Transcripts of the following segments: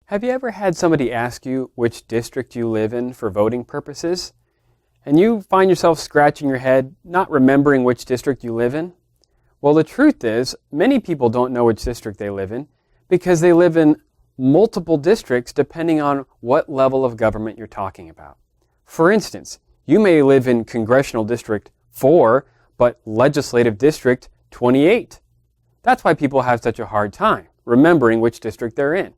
Have you ever had somebody ask you which district you live in for voting purposes? And you find yourself scratching your head, not remembering which district you live in? Well, the truth is, many people don't know which district they live in because they live in multiple districts depending on what level of government you're talking about. For instance, you may live in Congressional District 4, but Legislative District 28. That's why people have such a hard time remembering which district they're in.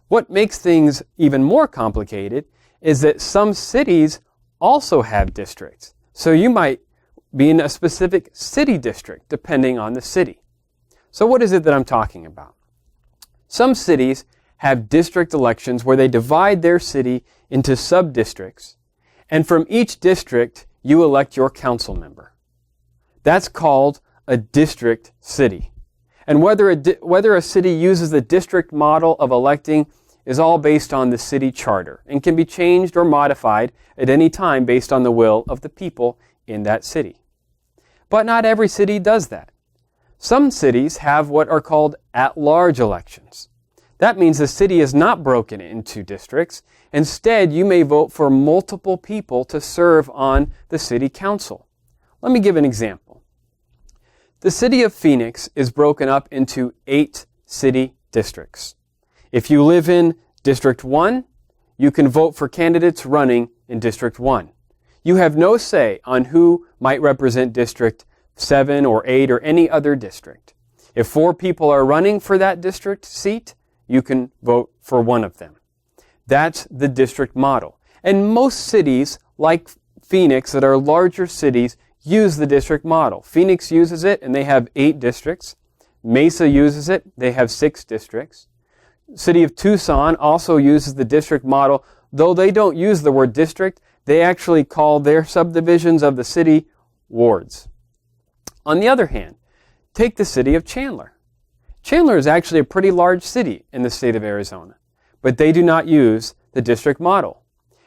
What makes things even more complicated is that some cities also have districts. So you might be in a specific city district depending on the city. So what is it that I'm talking about? Some cities have district elections where they divide their city into sub-districts, and from each district you elect your council member. That's called a district city. And whether a city uses the district model of electing is all based on the city charter and can be changed or modified at any time based on the will of the people in that city. But not every city does that. Some cities have what are called at-large elections. That means the city is not broken into districts. Instead, you may vote for multiple people to serve on the city council. Let me give an example. The city of Phoenix is broken up into 8 city districts. If you live in District 1, you can vote for candidates running in District 1. You have no say on who might represent District 7 or 8 or any other district. If 4 people are running for that district seat, you can vote for one of them. That's the district model. And most cities, like Phoenix, that are larger cities, use the district model. Phoenix uses it, and they have 8 districts. Mesa uses it. They have 6 districts. City of Tucson also uses the district model. Though they don't use the word district, they actually call their subdivisions of the city wards. On the other hand, take the city of Chandler. Chandler is actually a pretty large city in the state of Arizona, but they do not use the district model.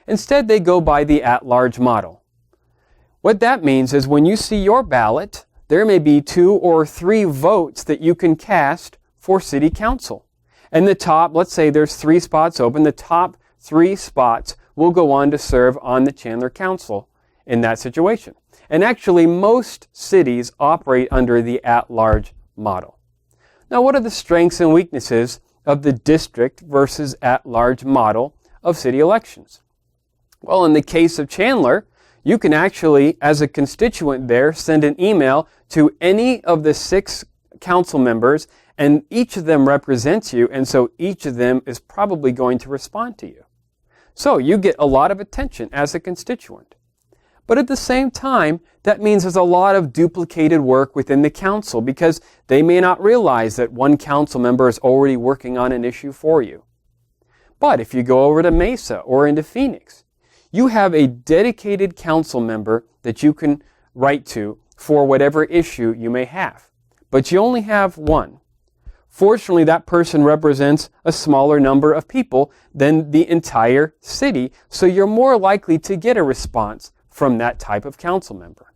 Instead, they go by the at-large model. What that means is when you see your ballot, there may be 2 or 3 votes that you can cast for city council. And the top, let's say there's 3 spots open, the top 3 spots will go on to serve on the Chandler Council in that situation. And actually, most cities operate under the at-large model. Now, what are the strengths and weaknesses of the district versus at-large model of city elections? Well, in the case of Chandler, you can actually, as a constituent there, send an email to any of the 6 council members, and each of them represents you, and so each of them is probably going to respond to you. So you get a lot of attention as a constituent. But at the same time, that means there's a lot of duplicated work within the council because they may not realize that one council member is already working on an issue for you. But if you go over to Mesa or into Phoenix, you have a dedicated council member that you can write to for whatever issue you may have. But you only have one. Fortunately, that person represents a smaller number of people than the entire city, so you're more likely to get a response from that type of council member.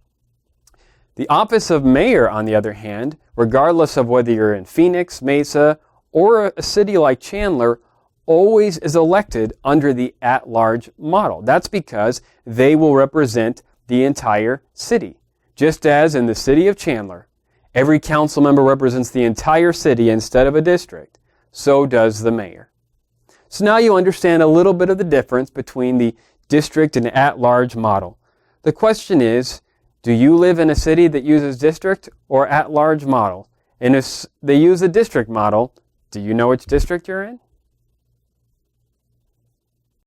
The office of mayor, on the other hand, regardless of whether you're in Phoenix, Mesa, or a city like Chandler, always is elected under the at-large model. That's because they will represent the entire city. Just as in the city of Chandler, every council member represents the entire city instead of a district, so does the mayor. So now you understand a little bit of the difference between the district and at-large model. The question is, do you live in a city that uses district or at-large model? And if they use a district model, do you know which district you're in?